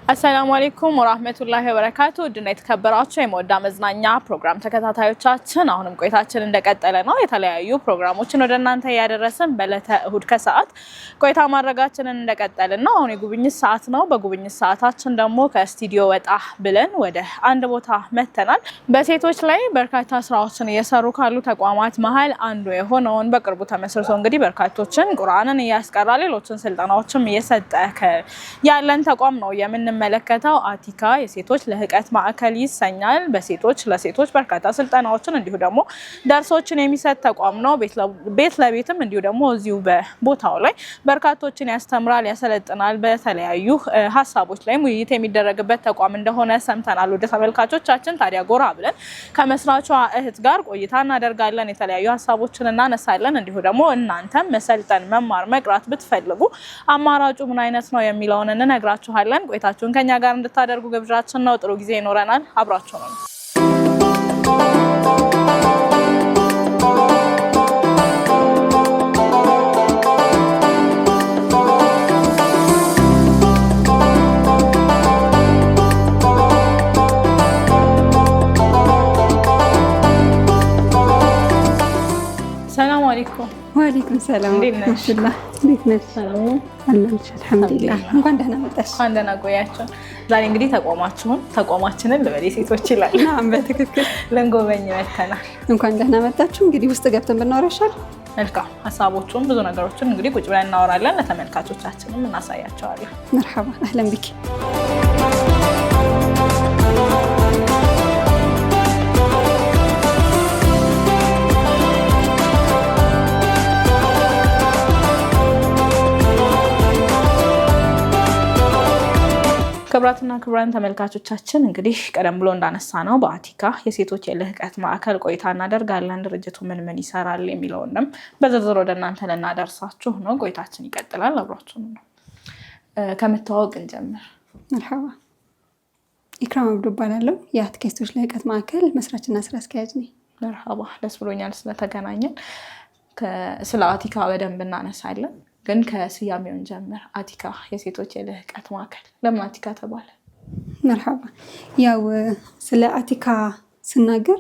አሰላሙ አለይኩም ወራህመቱላሂ ወበረካቱ ድና የተከበራችሁ የሞዳ መዝናኛ ፕሮግራም ተከታታዮቻችን አሁንም ቆይታችን እንደቀጠለ ነው። የተለያዩ ፕሮግራሞችን ወደ እናንተ ያደረሰን በለተ እሁድ ከሰዓት ቆይታ ማድረጋችንን እንደቀጠልን ነው። አሁን የጉብኝት ሰዓት ነው። በጉብኝት ሰዓታችን ደግሞ ከስቱዲዮ ወጣ ብለን ወደ አንድ ቦታ መተናል። በሴቶች ላይ በርካታ ስራዎችን እየሰሩ ካሉ ተቋማት መሃል አንዱ የሆነውን በቅርቡ ተመስርቶ እንግዲህ በርካቶችን ቁርአንን እያስቀራ ሌሎችን ስልጠናዎችም እየሰጠ ያለን ተቋም ነው መለከታው አቲካ የሴቶች ለህቀት ማዕከል ይሰኛል። በሴቶች ለሴቶች በርካታ ስልጠናዎችን እንዲሁ ደግሞ ደርሶችን የሚሰጥ ተቋም ነው። ቤት ለቤትም እንዲሁ ደግሞ እዚሁ በቦታው ላይ በርካቶችን ያስተምራል፣ ያሰለጥናል። በተለያዩ ሀሳቦች ላይ ውይይት የሚደረግበት ተቋም እንደሆነ ሰምተናል። ወደ ተመልካቾቻችን ታዲያ ጎራ ብለን ከመስራቿ እህት ጋር ቆይታ እናደርጋለን። የተለያዩ ሀሳቦችን እናነሳለን። እንዲሁ ደግሞ እናንተም መሰልጠን፣ መማር፣ መቅራት ብትፈልጉ አማራጩ ምን አይነት ነው የሚለውን እንነግራችኋለን። ቆይታችሁን ከኛ ጋር እንድታደርጉ ግብዣችን ነው። ጥሩ ጊዜ ይኖረናል። አብራችሁ ነው። ሰላም አለይኩም። ወአለይኩም ሰላም ወራህመቱላህ። እንዴት ነሽ? አለሁልሽ አልሐምዱሊላህ። እንኳን ደህና መጣሽ። እንኳን ደህና ቆያችሁ። ዛሬ እንግዲህ ተቋማችንን ልበል ሴቶች ይላል። ናም በትክክል ልንጎበኝ መተናል። እንኳን ደህና መጣችሁ። እንግዲህ ውስጥ ገብተን ብናወራሻል። መልካም ሀሳቦቹን ብዙ ነገሮችን እንግዲህ ቁጭ ብለን እናወራለን። ለተመልካቾቻችንም እናሳያቸዋለን። መርሐባ አህለን ቢኪ። ክብራትና ክብራን ተመልካቾቻችን እንግዲህ ቀደም ብሎ እንዳነሳ ነው በአቲካ የሴቶች የልህቀት ማዕከል ቆይታ እናደርጋለን። ድርጅቱ ምን ምን ይሰራል የሚለውንም በዝርዝር ወደ እናንተ ልናደርሳችሁ ነው። ቆይታችን ይቀጥላል። አብራችሁ ነው። ከመተዋወቅ እንጀምር። መርሐባ ኢክራም አብዱ እባላለሁ። የአቲካ የሴቶች ልህቀት ማዕከል መስራችና ስራ አስኪያጅ ነኝ። መርሐባ ደስ ብሎኛል ስለተገናኘን። ስለ አቲካ በደንብ እናነሳለን። ግን ከስያሜውን ጀምር። አቲካ የሴቶች የልህቀት ማዕከል ለምን አቲካ ተባለ? መርሐባ ያው ስለ አቲካ ስናገር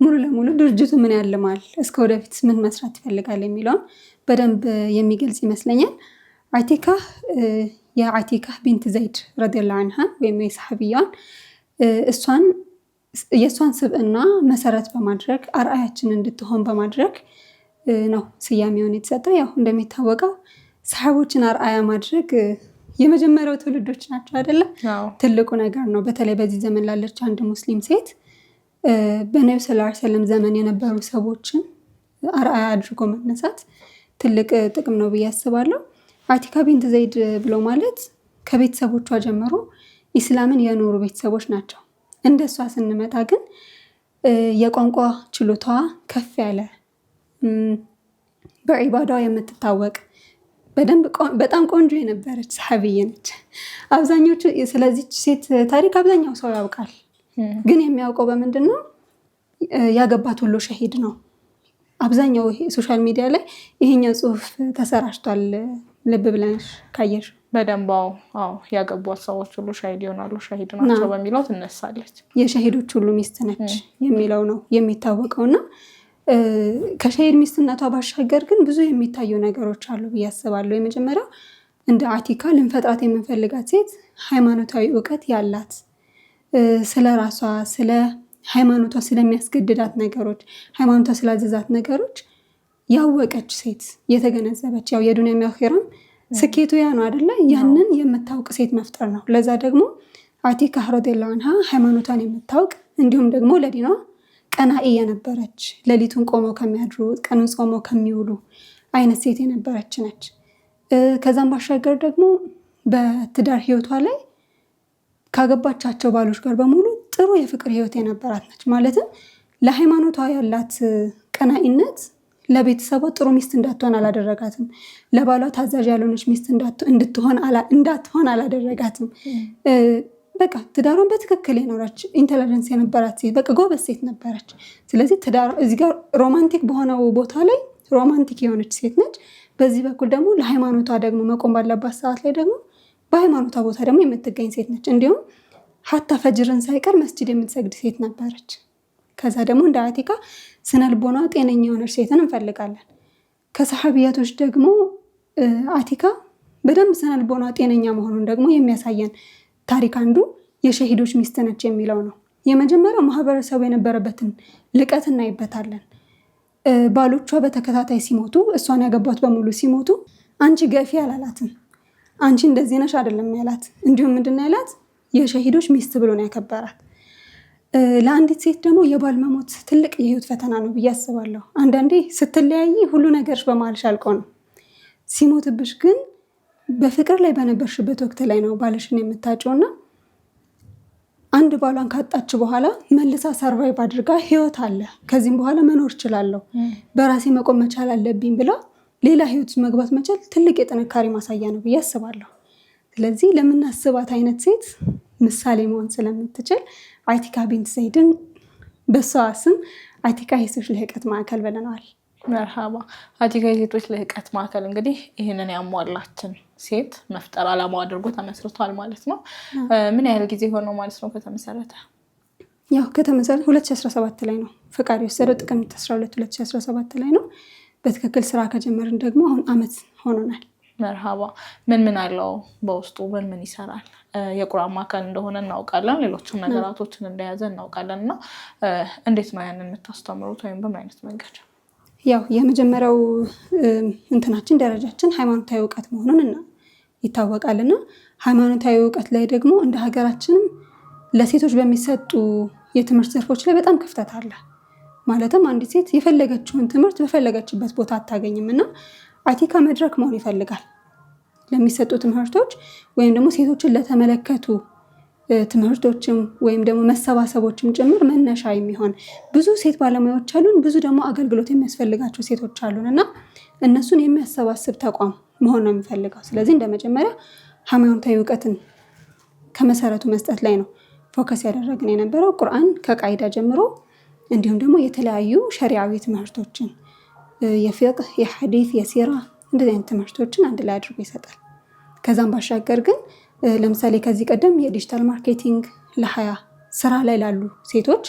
ሙሉ ለሙሉ ድርጅቱ ምን ያልማል፣ እስከ ወደፊት ምን መስራት ይፈልጋል የሚለውን በደንብ የሚገልጽ ይመስለኛል። አቲካ የአቲካ ቢንት ዘይድ ረዲየላሁ ዐንሃ ወይም የሰሐቢያን የእሷን ስብዕና መሰረት በማድረግ አርአያችን እንድትሆን በማድረግ ነው ስያሜውን የተሰጠው። ያው እንደሚታወቀው ሰሃቦችን አርአያ ማድረግ የመጀመሪያው ትውልዶች ናቸው አይደለ? ትልቁ ነገር ነው። በተለይ በዚህ ዘመን ላለች አንድ ሙስሊም ሴት በነብዩ ሰለላሁ ዐለይሂ ወሰለም ዘመን የነበሩ ሰዎችን አርአያ አድርጎ መነሳት ትልቅ ጥቅም ነው ብዬ አስባለሁ። አቲካ ቢንት ዘይድ ብሎ ማለት ከቤተሰቦቿ ጀምሮ ኢስላምን የኖሩ ቤተሰቦች ናቸው። እንደሷ ስንመጣ ግን የቋንቋ ችሎታዋ ከፍ ያለ በዒባዳዋ የምትታወቅ በጣም ቆንጆ የነበረች ሰሐቢይ ነች። አብዛኞቹ ስለዚች ሴት ታሪክ አብዛኛው ሰው ያውቃል። ግን የሚያውቀው በምንድን ነው? ያገባት ሁሉ ሸሂድ ነው። አብዛኛው ሶሻል ሚዲያ ላይ ይሄኛው ጽሁፍ ተሰራጭቷል። ልብ ብለሽ ካየሽ በደንባው ያገቧት ሰዎች ሁሉ ሸሂድ ይሆናሉ፣ ሸሂድ ናቸው በሚለው ትነሳለች። የሸሂዶች ሁሉ ሚስት ነች የሚለው ነው የሚታወቀውና ከሸሂድ ሚስትነቷ ባሻገር ግን ብዙ የሚታዩ ነገሮች አሉ ብዬ አስባለሁ። የመጀመሪያው እንደ አቲካ ልንፈጥራት የምንፈልጋት ሴት ሃይማኖታዊ እውቀት ያላት፣ ስለ ራሷ ስለ ሃይማኖቷ ስለሚያስገድዳት ነገሮች፣ ሃይማኖቷ ስላዘዛት ነገሮች ያወቀች ሴት የተገነዘበች፣ ያው የዱንያ የሚያኺራም ስኬቱ ያ ነው አይደለ? ያንን የምታውቅ ሴት መፍጠር ነው። ለዛ ደግሞ አቲካ ረዲየላሁ ዐንሃ ሃይማኖቷን የምታውቅ እንዲሁም ደግሞ ለዲኗ ቀናኢ የነበረች፣ ሌሊቱን ቆመው ከሚያድሩ ቀኑን ጾመው ከሚውሉ አይነት ሴት የነበረች ነች። ከዛም ባሻገር ደግሞ በትዳር ህይወቷ ላይ ካገባቻቸው ባሎች ጋር በሙሉ ጥሩ የፍቅር ህይወት የነበራት ነች። ማለትም ለሃይማኖቷ ያላት ቀናኢነት ለቤተሰቧ ጥሩ ሚስት እንዳትሆን አላደረጋትም። ለባሏ ታዛዥ ያልሆነች ሚስት እንዳትሆን አላደረጋትም። በቃ ትዳሯን በትክክል የኖረች ኢንተለጀንስ የነበራት ሴት፣ በቃ ጎበዝ ሴት ነበረች። ስለዚህ ትዳሯ እዚህ ጋር ሮማንቲክ በሆነው ቦታ ላይ ሮማንቲክ የሆነች ሴት ነች። በዚህ በኩል ደግሞ ለሃይማኖቷ ደግሞ መቆም ባለባት ሰዓት ላይ ደግሞ በሃይማኖቷ ቦታ ደግሞ የምትገኝ ሴት ነች። እንዲሁም ሀታ ፈጅርን ሳይቀር መስጂድ የምትሰግድ ሴት ነበረች። ከዛ ደግሞ እንደ አቲካ ስነ ልቦና ጤነኛ የሆነች ሴትን እንፈልጋለን። ከሰሐቢያቶች ደግሞ አቲካ በደንብ ስነ ልቦና ጤነኛ መሆኑን ደግሞ የሚያሳየን ታሪክ አንዱ የሸሂዶች ሚስት ነች የሚለው ነው። የመጀመሪያው ማህበረሰቡ የነበረበትን ልቀት እናይበታለን። ባሎቿ በተከታታይ ሲሞቱ፣ እሷን ያገባት በሙሉ ሲሞቱ አንቺ ገፊ አላላትም። አንቺ እንደዚህ ነሽ አይደለም ያላት። እንዲሁም ምንድን ነው ያላት? የሸሂዶች ሚስት ብሎ ነው ያከበራት። ለአንዲት ሴት ደግሞ የባል መሞት ትልቅ የህይወት ፈተና ነው ብዬ አስባለሁ። አንዳንዴ ስትለያይ ሁሉ ነገርሽ በመሀልሽ አልቆ ነው። ሲሞትብሽ ግን በፍቅር ላይ በነበርሽበት ወቅት ላይ ነው ባልሽን የምታጭውና አንድ ባሏን ካጣች በኋላ መልሳ ሰርቫይቭ አድርጋ ህይወት አለ፣ ከዚህም በኋላ መኖር እችላለሁ፣ በራሴ መቆም መቻል አለብኝ ብላ ሌላ ህይወት መግባት መቻል ትልቅ የጥንካሬ ማሳያ ነው ብዬ አስባለሁ። ስለዚህ ለምናስባት አይነት ሴት ምሳሌ መሆን ስለምትችል አቲካ ቢንት ዘይድን በሷ ስም አቲካ የሴቶች ልህቀት ማዕከል ብለናል። መርሃባ። አቲካ የሴቶች ልህቀት ማዕከል እንግዲህ ይህንን ያሟላችን ሴት መፍጠር ዓላማው አድርጎ ተመስርቷል ማለት ነው። ምን ያህል ጊዜ ሆነው ማለት ነው ከተመሰረተ? ያው ከተመሰረተ 2017 ላይ ነው ፍቃድ የወሰደው፣ ጥቅምት 12 2017 ላይ ነው። በትክክል ስራ ከጀመርን ደግሞ አሁን አመት ሆኖናል። መርሃባ። ምን አለው በውስጡ? ምን ይሰራል? የቁርአን ማዕከል እንደሆነ እናውቃለን፣ ሌሎችም ነገራቶችን እንደያዘ እናውቃለን። እና እንዴት ነው ያንን የምታስተምሩት ወይም በምን አይነት መንገድ? ያው የመጀመሪያው እንትናችን ደረጃችን ሃይማኖታዊ እውቀት መሆኑን ይታወቃልና ሃይማኖታዊ እውቀት ላይ ደግሞ እንደ ሀገራችንም ለሴቶች በሚሰጡ የትምህርት ዘርፎች ላይ በጣም ክፍተት አለ። ማለትም አንዲት ሴት የፈለገችውን ትምህርት በፈለገችበት ቦታ አታገኝም እና አቲካ መድረክ መሆን ይፈልጋል ለሚሰጡ ትምህርቶች ወይም ደግሞ ሴቶችን ለተመለከቱ ትምህርቶችም ወይም ደግሞ መሰባሰቦችም ጭምር መነሻ የሚሆን ብዙ ሴት ባለሙያዎች አሉን፣ ብዙ ደግሞ አገልግሎት የሚያስፈልጋቸው ሴቶች አሉን እና እነሱን የሚያሰባስብ ተቋም መሆን ነው የሚፈልገው። ስለዚህ እንደ መጀመሪያ ሃይማኖታዊ እውቀትን ከመሰረቱ መስጠት ላይ ነው ፎከስ ያደረግን የነበረው። ቁርአን ከቃይዳ ጀምሮ እንዲሁም ደግሞ የተለያዩ ሸሪዓዊ ትምህርቶችን የፊቅህ፣ የሐዲስ፣ የሲራ እንደዚህ አይነት ትምህርቶችን አንድ ላይ አድርጎ ይሰጣል። ከዛም ባሻገር ግን ለምሳሌ ከዚህ ቀደም የዲጂታል ማርኬቲንግ ለ20 ስራ ላይ ላሉ ሴቶች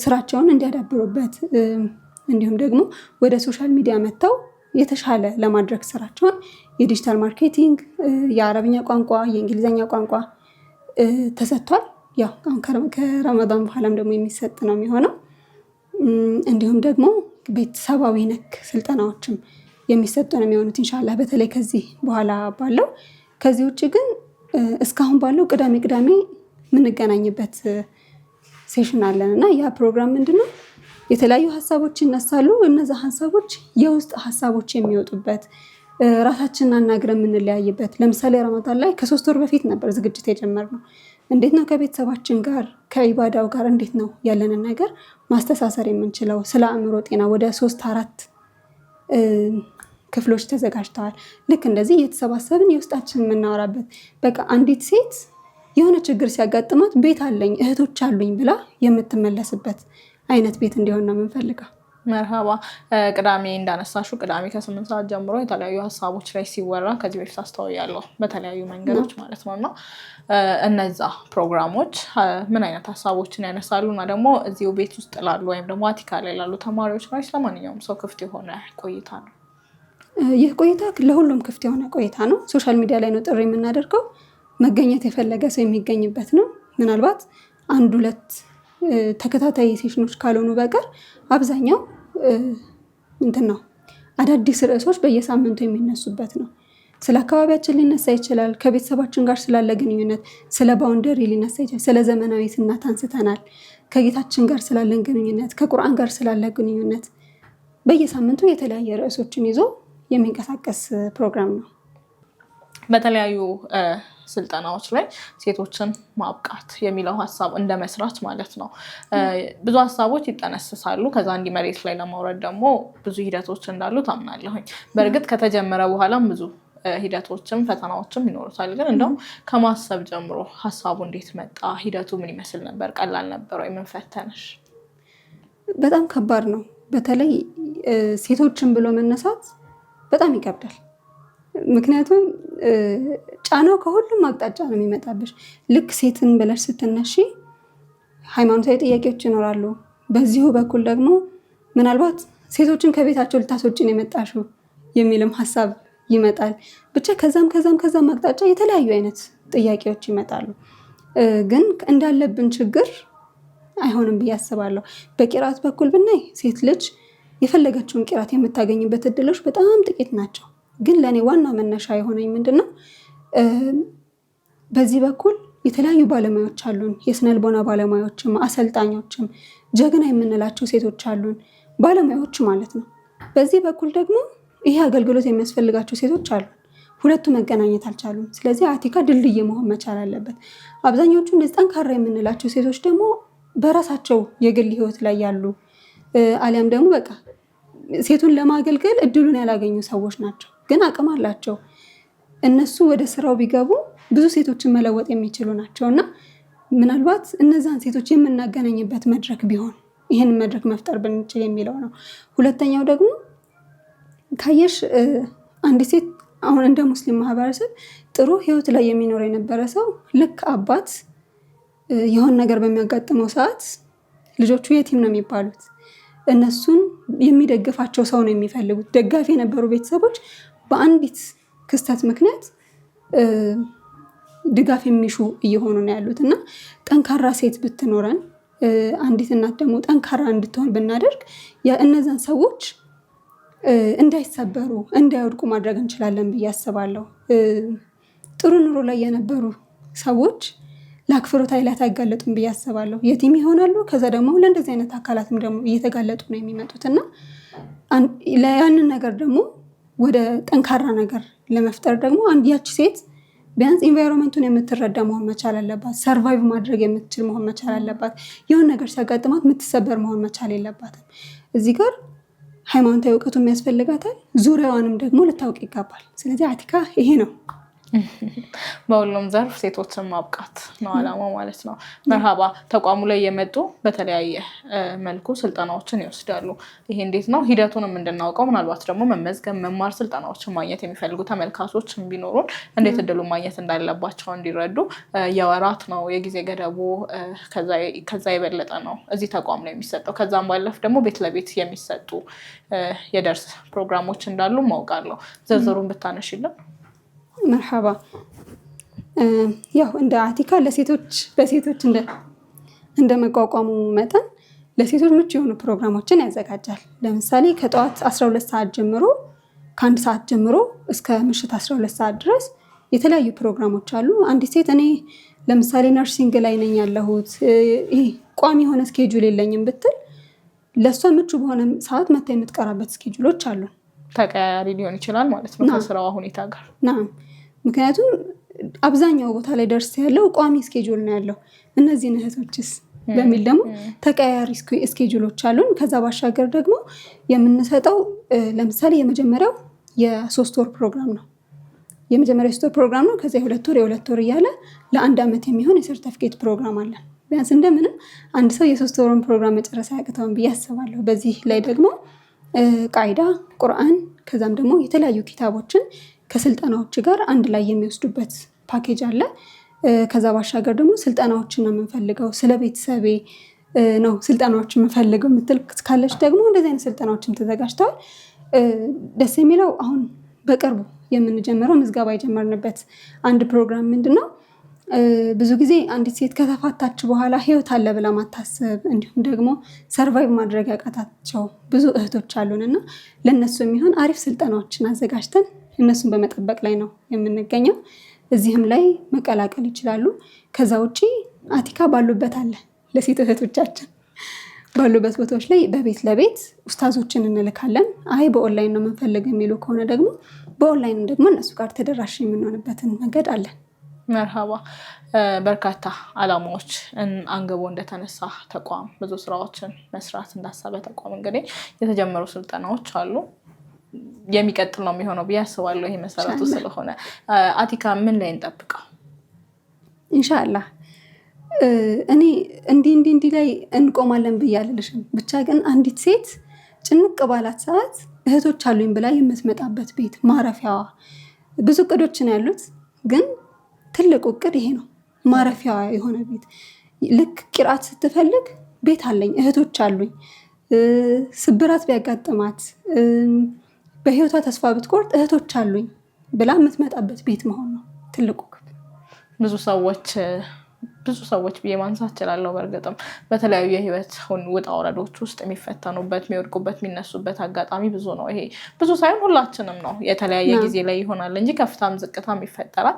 ስራቸውን እንዲያዳብሩበት እንዲሁም ደግሞ ወደ ሶሻል ሚዲያ መጥተው የተሻለ ለማድረግ ስራቸውን የዲጂታል ማርኬቲንግ፣ የአረብኛ ቋንቋ፣ የእንግሊዝኛ ቋንቋ ተሰጥቷል። ያው ከረመዳን በኋላም ደግሞ የሚሰጥ ነው የሚሆነው። እንዲሁም ደግሞ ቤተሰባዊ ነክ ስልጠናዎችም የሚሰጡ ነው የሚሆኑት ኢንሻአላህ በተለይ ከዚህ በኋላ ባለው። ከዚህ ውጭ ግን እስካሁን ባለው ቅዳሜ የምንገናኝበት ሴሽን አለን እና ያ ፕሮግራም ምንድነው? የተለያዩ ሀሳቦች ይነሳሉ። እነዛ ሀሳቦች የውስጥ ሀሳቦች የሚወጡበት፣ ራሳችንን አናግረን የምንለያይበት። ለምሳሌ ረመዳን ላይ ከ3 ወር በፊት ነበር ዝግጅት የጀመርነው። እንዴት ነው ከቤተሰባችን ጋር ከኢባዳው ጋር እንዴት ነው ያለንን ነገር ማስተሳሰር የምንችለው? ስለ አእምሮ ጤና ወደ 3-4 ክፍሎች ተዘጋጅተዋል። ልክ እንደዚህ እየተሰባሰብን የውስጣችንን የምናወራበት፣ በቃ አንዲት ሴት የሆነ ችግር ሲያጋጥማት ቤት አለኝ እህቶች አሉኝ ብላ የምትመለስበት አይነት ቤት እንዲሆን ነው የምንፈልገው። መርሃባ። ቅዳሜ እንዳነሳሹ ቅዳሜ ከ8 ሰዓት ጀምሮ የተለያዩ ሀሳቦች ላይ ሲወራ ከዚህ በፊት አስተውያለሁ በተለያዩ መንገዶች ማለት ነው። እና እነዛ ፕሮግራሞች ምን አይነት ሀሳቦችን ያነሳሉ? እና ደግሞ እዚሁ ቤት ውስጥ ላሉ ወይም ደግሞ አቲካ ላይ ላሉ ተማሪዎች ላይ ለማንኛውም ሰው ክፍት የሆነ ቆይታ ነው? ይህ ቆይታ ለሁሉም ክፍት የሆነ ቆይታ ነው። ሶሻል ሚዲያ ላይ ነው ጥሪ የምናደርገው። መገኘት የፈለገ ሰው የሚገኝበት ነው። ምናልባት 1-2 ተከታታይ ሴሽኖች ካልሆኑ በቀር አብዛኛው እንትን ነው አዳዲስ ርዕሶች በየሳምንቱ የሚነሱበት ነው። ስለ አካባቢያችን ሊነሳ ይችላል። ከቤተሰባችን ጋር ስላለ ግንኙነት፣ ስለ ባውንደሪ ሊነሳ ይችላል። ስለ ዘመናዊት እናት አንስተናል። ከጌታችን ጋር ስላለን ግንኙነት፣ ከቁርአን ጋር ስላለ ግንኙነት በየሳምንቱ የተለያየ ርዕሶችን ይዞ የሚንቀሳቀስ ፕሮግራም ነው። በተለያዩ ስልጠናዎች ላይ ሴቶችን ማብቃት የሚለው ሀሳብ እንደ መስራት ማለት ነው ብዙ ሀሳቦች ይጠነስሳሉ። ከዛ እንዲህ መሬት ላይ ለማውረድ ደግሞ ብዙ ሂደቶች እንዳሉ ታምናለሁኝ። በእርግጥ ከተጀመረ በኋላም ብዙ ሂደቶችም ፈተናዎችም ይኖሩታል። ግን እንደውም ከማሰብ ጀምሮ ሀሳቡ እንዴት መጣ? ሂደቱ ምን ይመስል ነበር? ቀላል ነበር ወይ? ምን ፈተነሽ? በጣም ከባድ ነው። በተለይ ሴቶችን ብሎ መነሳት በጣም ይከብዳል። ምክንያቱም ጫናው ከሁሉም አቅጣጫ ነው የሚመጣብሽ። ልክ ሴትን ብለሽ ስትነሺ ሃይማኖታዊ ጥያቄዎች ይኖራሉ። በዚሁ በኩል ደግሞ ምናልባት ሴቶችን ከቤታቸው ልታስወጪን የመጣሽው የሚልም ሀሳብ ይመጣል። ብቻ ከዛም አቅጣጫ የተለያዩ አይነት ጥያቄዎች ይመጣሉ። ግን እንዳለብን ችግር አይሆንም ብዬ አስባለሁ። በቂራት በኩል ብናይ ሴት ልጅ የፈለገችውን ቂራት የምታገኝበት እድሎች በጣም ጥቂት ናቸው። ግን ለእኔ ዋና መነሻ የሆነኝ ምንድነው በዚህ በኩል የተለያዩ ባለሙያዎች አሉን። የስነልቦና ባለሙያዎችም አሰልጣኞችም ጀግና የምንላቸው ሴቶች አሉን፣ ባለሙያዎች ማለት ነው። በዚህ በኩል ደግሞ ይሄ አገልግሎት የሚያስፈልጋቸው ሴቶች አሉን። ሁለቱ መገናኘት አልቻሉም። ስለዚህ አቲካ ድልድይ መሆን መቻል አለበት። አብዛኞቹ እንደዚህ ጠንካራ የምንላቸው ሴቶች ደግሞ በራሳቸው የግል ህይወት ላይ ያሉ አሊያም ደግሞ በቃ ሴቱን ለማገልገል እድሉን ያላገኙ ሰዎች ናቸው። ግን አቅም አላቸው። እነሱ ወደ ስራው ቢገቡ ብዙ ሴቶችን መለወጥ የሚችሉ ናቸው እና ምናልባት እነዛን ሴቶች የምናገናኝበት መድረክ ቢሆን ይህንን መድረክ መፍጠር ብንችል የሚለው ነው። ሁለተኛው ደግሞ ካየሽ አንዲት ሴት አሁን እንደ ሙስሊም ማህበረሰብ ጥሩ ህይወት ላይ የሚኖር የነበረ ሰው ልክ አባት የሆነ ነገር በሚያጋጥመው ሰዓት ልጆቹ የቲም ነው የሚባሉት። እነሱን የሚደግፋቸው ሰው ነው የሚፈልጉት። ደጋፊ የነበሩ ቤተሰቦች በአንዲት ክስተት ምክንያት ድጋፍ የሚሹ እየሆኑ ነው ያሉት እና ጠንካራ ሴት ብትኖረን አንዲት እናት ደግሞ ጠንካራ እንድትሆን ብናደርግ እነዛን ሰዎች እንዳይሰበሩ እንዳይወድቁ ማድረግ እንችላለን ብዬ አስባለሁ። ጥሩ ኑሮ ላይ የነበሩ ሰዎች ለአክፍሮት ኃይላት አይጋለጡም ብዬ አስባለሁ። የቲም ይሆናሉ። ከዛ ደግሞ ለእንደዚህ አይነት አካላትም ደግሞ እየተጋለጡ ነው የሚመጡት እና ያንን ነገር ደግሞ ወደ ጠንካራ ነገር ለመፍጠር ደግሞ አንድ ያቺ ሴት ቢያንስ ኢንቫይሮንመንቱን የምትረዳ መሆን መቻል አለባት። ሰርቫይቭ ማድረግ የምትችል መሆን መቻል አለባት። የሆነ ነገር ሲያጋጥማት የምትሰበር መሆን መቻል የለባትም። እዚህ ጋር ሃይማኖታዊ እውቀቱም ያስፈልጋታል። ዙሪያዋንም ደግሞ ልታውቅ ይገባል። ስለዚህ አቲካ ይሄ ነው። በሁሉም ዘርፍ ሴቶችን ማብቃት ነው አላማው ማለት ነው። መርሃባ ተቋሙ ላይ የመጡ በተለያየ መልኩ ስልጠናዎችን ይወስዳሉ። ይሄ እንዴት ነው ሂደቱንም እንድናውቀው ምናልባት ደግሞ መመዝገብ መማር ስልጠናዎችን ማግኘት የሚፈልጉ ተመልካቾችን ቢኖሩን እንዴት እድሉን ማግኘት እንዳለባቸው እንዲረዱ የወራት ነው የጊዜ ገደቡ ከዛ የበለጠ ነው እዚህ ተቋም ላይ የሚሰጠው። ከዛም ባለፍ ደግሞ ቤት ለቤት የሚሰጡ የደርስ ፕሮግራሞች እንዳሉ ማውቃለሁ። ዝርዝሩን ብታነሽልን። መርሐባ። ያው እንደ አቲካ በሴቶች እንደ መቋቋሙ መጠን ለሴቶች ምቹ የሆኑ ፕሮግራሞችን ያዘጋጃል። ለምሳሌ ከጠዋት 12 ሰዓት ጀምሮ ከአንድ ሰዓት ጀምሮ እስከ ምሽት 12 ሰዓት ድረስ የተለያዩ ፕሮግራሞች አሉ። አንዲት ሴት እኔ ለምሳሌ ነርሲንግ ላይ ነኝ ያለሁት ይሄ ቋሚ የሆነ ስኬጁል የለኝም ብትል ለእሷ ምቹ በሆነ ሰዓት መታ የምትቀራበት ስኬጁሎች አሉ። ተቀያሪ ሊሆን ይችላል ማለት ነው ከስራዋ ሁኔታ ጋር። ምክንያቱም አብዛኛው ቦታ ላይ ደርስ ያለው ቋሚ ስኬጁል ነው ያለው። እነዚህን እህቶችስ በሚል ደግሞ ተቀያሪ ስኬጁሎች አሉን። ከዛ ባሻገር ደግሞ የምንሰጠው ለምሳሌ የመጀመሪያው የ3 ወር ፕሮግራም ነው። የመጀመሪያው የ3 ወር ፕሮግራም ነው። ከዛ የ2 ወር እያለ ለ1 ዓመት የሚሆን የሰርተፊኬት ፕሮግራም አለን። ቢያንስ እንደምንም አንድ ሰው የ3 ወሩን ፕሮግራም መጨረስ አያቅተውም ብዬ አስባለሁ። በዚህ ላይ ደግሞ ቃይዳ ቁርአን ከዛም ደግሞ የተለያዩ ኪታቦችን ከስልጠናዎች ጋር አንድ ላይ የሚወስዱበት ፓኬጅ አለ። ከዛ ባሻገር ደግሞ ስልጠናዎችን ነው የምንፈልገው። ስለ ቤተሰቤ ነው ስልጠናዎች የምንፈልገው የምትል ካለች ደግሞ እንደዚህ አይነት ስልጠናዎችን ተዘጋጅተዋል። ደስ የሚለው አሁን በቅርቡ የምንጀምረው ምዝገባ የጀመርንበት አንድ ፕሮግራም ምንድነው ብዙ ጊዜ አንዲት ሴት ከተፋታች በኋላ ህይወት አለ ብላ ማታሰብ እንዲሁም ደግሞ ሰርቫይቭ ማድረግ ያቃታቸው ብዙ እህቶች አሉንና ለነሱ የሚሆን አሪፍ ስልጠናዎችን አዘጋጅተን እነሱን በመጠበቅ ላይ ነው የምንገኘው። እዚህም ላይ መቀላቀል ይችላሉ። ከዛ ውጪ አቲካ ባሉበት አለ። ለሴት እህቶቻችን ባሉበት ቦታዎች ላይ በቤት ለቤት ኡስታዞችን እንልካለን። አይ በኦንላይን ነው የምንፈልግ የሚሉ ከሆነ ደግሞ በኦንላይን ደግሞ እነሱ ጋር ተደራሽ የምንሆንበትን መንገድ አለን። መርሃባ። በርካታ አላማዎች አንግቦ እንደተነሳ ተቋም ብዙ ስራዎችን መስራት እንዳሰበ ተቋም እንግዲህ የተጀመሩ ስልጠናዎች አሉ። የሚቀጥል ነው የሚሆነው ብዬ አስባለሁ። ይሄ መሰረቱ ስለሆነ አቲካ ምን ላይ እንጠብቀው? ኢንሻአላህ እኔ እንዲህ ላይ እንቆማለን ብዬ አልልሽም። ብቻ ግን አንዲት ሴት ጭንቅ ባላት ሰዓት እህቶች አሉኝ ብላ የምትመጣበት ቤት ማረፊያዋ ብዙ እቅዶችን ያሉት ግን ትልቁ እቅድ ይሄ ነው። ማረፊያ የሆነ ቤት ልክ ቂርአት ስትፈልግ ቤት አለኝ፣ እህቶች አሉኝ፣ ስብራት ቢያጋጥማት በህይወቷ ተስፋ ብትቆርጥ እህቶች አሉኝ ብላ የምትመጣበት ቤት መሆን ነው ትልቁ ግብ። ብዙ ሰዎች ብዬ ማንሳት እችላለሁ። በእርግጥም በተለያዩ የህይወት ውጣ ውረዶች ውስጥ የሚፈተኑበት፣ የሚወድቁበት፣ የሚነሱበት አጋጣሚ ብዙ ነው። ይሄ ብዙ ሳይሆን ሁላችንም ነው። የተለያየ ጊዜ ላይ ይሆናል እንጂ ከፍታም ዝቅታም ይፈጠራል።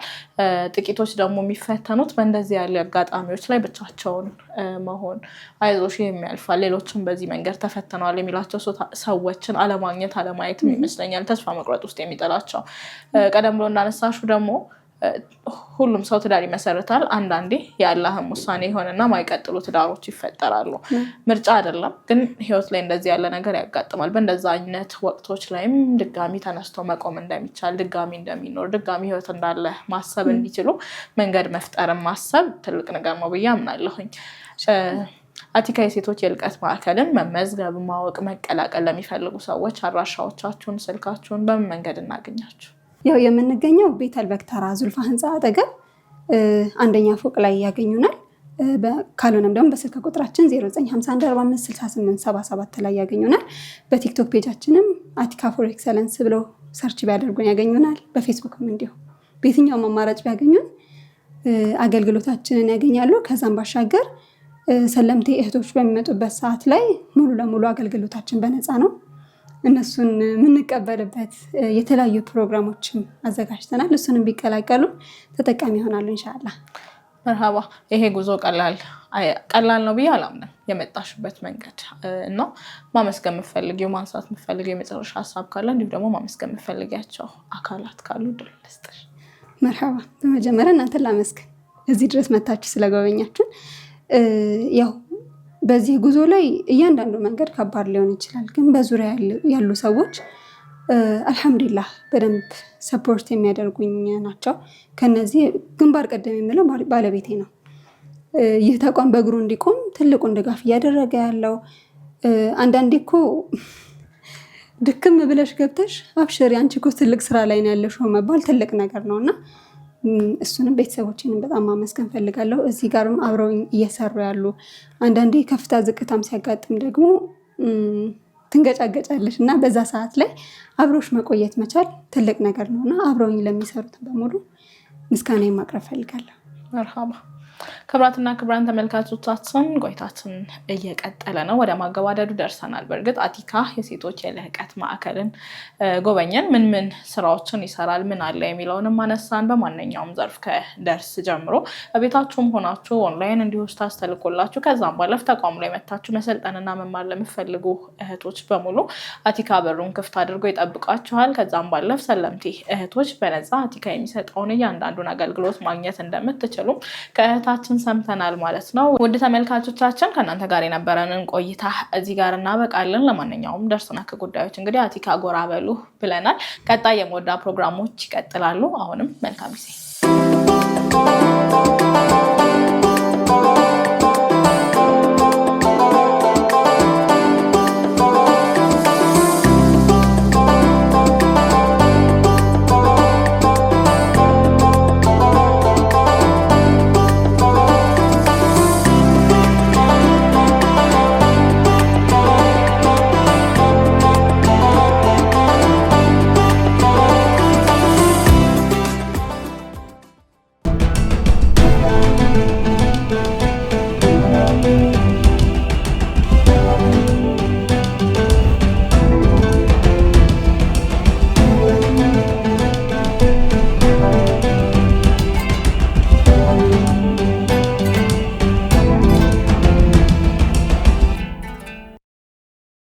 ጥቂቶች ደግሞ የሚፈተኑት በእንደዚህ ያሉ አጋጣሚዎች ላይ ብቻቸውን መሆን፣ አይዞሽ የሚያልፋል፣ ሌሎችም በዚህ መንገድ ተፈተነዋል የሚላቸው ሰዎችን አለማግኘት አለማየትም ይመስለኛል ተስፋ መቁረጥ ውስጥ የሚጥላቸው። ቀደም ብሎ እንዳነሳሹ ደግሞ ሁሉም ሰው ትዳር ይመሰርታል። አንዳንዴ የአላህም ውሳኔ የሆነና ማይቀጥሉ ትዳሮች ይፈጠራሉ። ምርጫ አይደለም፣ ግን ህይወት ላይ እንደዚህ ያለ ነገር ያጋጥማል። በእንደዛ አይነት ወቅቶች ላይም ድጋሚ ተነስቶ መቆም እንደሚቻል፣ ድጋሚ እንደሚኖር፣ ድጋሚ ህይወት እንዳለ ማሰብ እንዲችሉ መንገድ መፍጠርን ማሰብ ትልቅ ነገር ነው ብዬ አምናለሁኝ። አቲካ የሴቶች የልቀት ማዕከልን መመዝገብ፣ ማወቅ፣ መቀላቀል ለሚፈልጉ ሰዎች አድራሻዎቻችሁን፣ ስልካችሁን በምን መንገድ እናገኛችሁ? ያው የምንገኘው ቤተል በክተራ ዙልፋ ህንፃ አጠገብ አንደኛ ፎቅ ላይ ያገኙናል። ካልሆነም ደግሞ በስልክ ቁጥራችን 0951456877 ላይ ያገኙናል። በቲክቶክ ፔጃችንም አቲካ ፎር ኤክሰለንስ ብለው ሰርች ቢያደርጉን ያገኙናል። በፌስቡክም እንዲሁ በየትኛውም አማራጭ ቢያገኙን አገልግሎታችንን ያገኛሉ። ከዛም ባሻገር ሰለምቴ እህቶች በሚመጡበት ሰዓት ላይ ሙሉ ለሙሉ አገልግሎታችን በነፃ ነው። እነሱን የምንቀበልበት የተለያዩ ፕሮግራሞችም አዘጋጅተናል። እሱንም ቢቀላቀሉ ተጠቃሚ ይሆናሉ ኢንሻአላህ። መርሃባ። ይሄ ጉዞ ቀላል ነው ብዬ አላምንም። የመጣሽበት መንገድ እና ማመስገን የምፈልጊው ማንሳት የምፈልጊው የመጨረሻ ሀሳብ ካለ እንዲሁ ደግሞ ማመስገን የምፈልጊያቸው አካላት ካሉ ድል ልስጥሽ። መርሃባ። በመጀመሪያ እናንተን ላመስገን እዚህ ድረስ መታችሁ ስለጎበኛችሁ። ያው በዚህ ጉዞ ላይ እያንዳንዱ መንገድ ከባድ ሊሆን ይችላል፣ ግን በዙሪያ ያሉ ሰዎች አልሐምዱሊላህ በደንብ ሰፖርት የሚያደርጉኝ ናቸው። ከነዚህ ግንባር ቀደም የምለው ባለቤቴ ነው። ይህ ተቋም በእግሩ እንዲቆም ትልቁን ድጋፍ እያደረገ ያለው። አንዳንዴ እኮ ድክም ብለሽ ገብተሽ አብሽሪ አንቺ እኮ ትልቅ ስራ ላይ ነው ያለሽው መባል ትልቅ ነገር ነውና እሱንም ቤተሰቦችንም በጣም ማመስገን ፈልጋለሁ። እዚህ ጋርም አብረውኝ እየሰሩ ያሉ፣ አንዳንዴ ከፍታ ዝቅታም ሲያጋጥም ደግሞ ትንገጫገጫለሽ እና በዛ ሰዓት ላይ አብሮሽ መቆየት መቻል ትልቅ ነገር ነውና አብረውኝ ለሚሰሩት በሙሉ ምስጋና ማቅረብ ፈልጋለሁ። መርሃባ። ክብራትና ክብራን ተመልካቾቻችን ቆይታችን እየቀጠለ ነው። ወደ ማገባደዱ ደርሰናል። በእርግጥ አቲካ የሴቶች የልህቀት ማዕከልን ጎበኘን። ምን ስራዎችን ይሰራል፣ ምን አለ የሚለውንም አነሳን። በማንኛውም ዘርፍ ከደርስ ጀምሮ በቤታችሁም ሆናችሁ ኦንላይን እንዲሁ ታስተልቆላችሁ ከዛም ባለፍ ተቋሙ ላይ መታችሁ መሰልጠንና መማር ለምትፈልጉ እህቶች በሙሉ አቲካ በሩን ክፍት አድርጎ ይጠብቃችኋል። ከዛም ባለፍ ሰለምቴ እህቶች በነፃ አቲካ የሚሰጠውን እያንዳንዱን አገልግሎት ማግኘት እንደምትችሉ ከእህታችን ሰምተናል ማለት ነው። ውድ ተመልካቾቻችን ከእናንተ ጋር የነበረንን ቆይታ እዚህ ጋር እናበቃለን። ለማንኛውም ደርስ ነክ ጉዳዮች እንግዲህ አቲካ ጎራ በሉ ብለናል። ቀጣይ የሞዳ ፕሮግራሞች ይቀጥላሉ። አሁንም መልካም ጊዜ